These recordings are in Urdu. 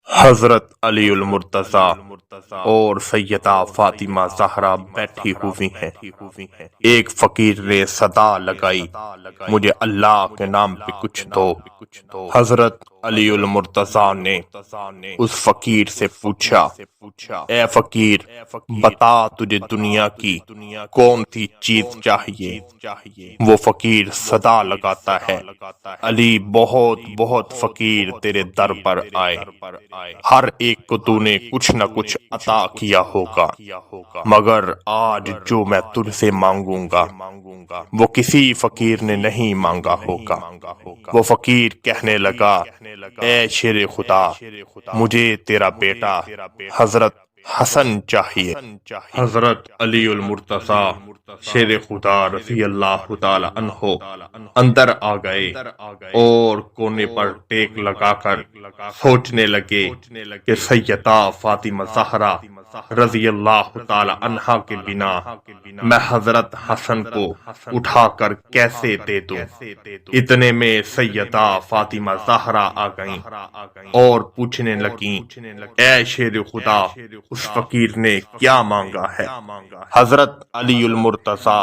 حضرت علی المرتضی اور سیدہ فاطمہ زہرا بیٹھی ہوئی ہیں۔ ایک فقیر نے صدا لگائی، مجھے اللہ کے نام پہ کچھ دو۔ حضرت علی المرتضی نے اس فقیر سے پوچھا، اے فقیر، بتا تجھے دنیا کی کون سی چیز چاہیے؟ وہ فقیر صدا لگاتا ہے، علی بہت بہت فقیر تیرے در پر آئے، ہر ایک کو تو نے کچھ نہ کچھ عطا کیا ہوگا، مگر آج جو میں تجھ سے مانگوں گا وہ کسی فقیر نے نہیں مانگا ہوگا۔ وہ فقیر کہنے لگا، اے شیر خدا، مجھے تیرا بیٹا حضرت حسن چاہیے۔ حضرت علی المرتضی شیر خدا رضی اللہ تعالی عنہ اندر آ گئے اور کونے پر ٹیک لگا کر سوچنے لگے کہ سیدہ فاطمہ زہرا رضی اللہ تعالی عنہا کے بنا میں حضرت حسن کو اٹھا کر کیسے دے دوں۔ اتنے میں سیدہ فاطمہ زہرا آ گئیں اور پوچھنے لگیں، اے شیر خدا، اس فقیر نے کیا مانگا ہے؟ حضرت علی المرتضی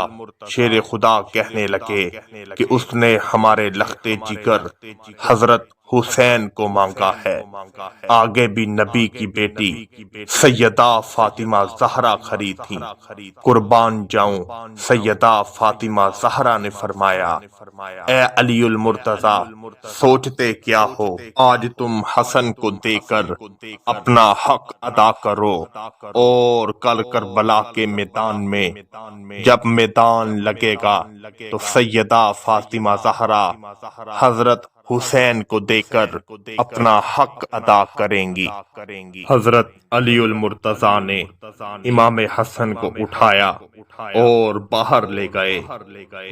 شیر خدا کہنے لگے کہ اس نے ہمارے لختے جگر حضرت حسین کو مانگا ہے۔ آگے بھی نبی کی بیٹی سیدہ فاطمہ زہرا کھڑی تھیں، قربان جاؤں سیدہ فاطمہ زہرا نے فرمایا، اے علی المرتضی، سوچتے کیا ہو؟ آج تم حسن کو دے کر اپنا حق ادا کرو، اور کل کربلا کے میدان میں جب میدان لگے گا تو سیدہ فاطمہ زہرا حضرت حسین کو دے کر اپنا حق ادا کریں گی۔ حضرت علی المرتضی نے امام حسن کو اٹھایا اور باہر لے گئے۔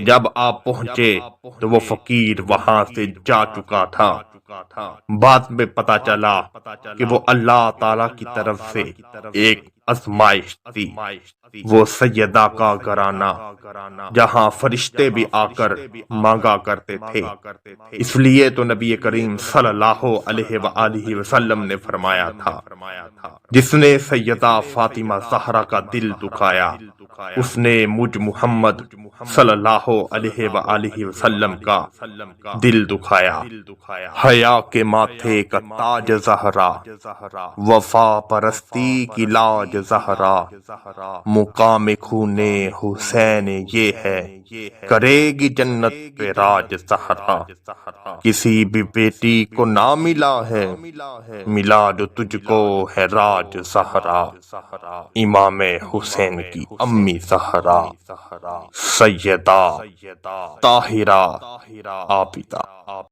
جب آپ پہنچے تو وہ فقیر وہاں سے جا چکا تھا۔ بعد میں پتا چلا کہ وہ اللہ تعالی کی طرف سے ایک آزمائش تھی۔ وہ سیدہ کا گھرانہ جہاں فرشتے بھی آ کر مانگا کرتے تھے، اس لیے تو نبی کریم صلی اللہ علیہ وآلہ وسلم نے فرمایا تھا، جس نے سیدہ فاطمہ زہرا کا دل دکھایا اس نے مجھ محمد صلی اللہ علیہ وآلہ وسلم کا دل دکھایا۔ حیا کے ماتھے کا تاج زہرا، وفا پرستی کی لاج زہرا، مقام خونے حسین یہ ہے، کرے گی جنت پہ راج زہرا۔ کسی بھی بیٹی کو نہ ملا ہے، ملا جو تجھ کو ہے راج زہرا۔ امام حسین کی امی زہرا سیدہ طاہرہ عابدہ۔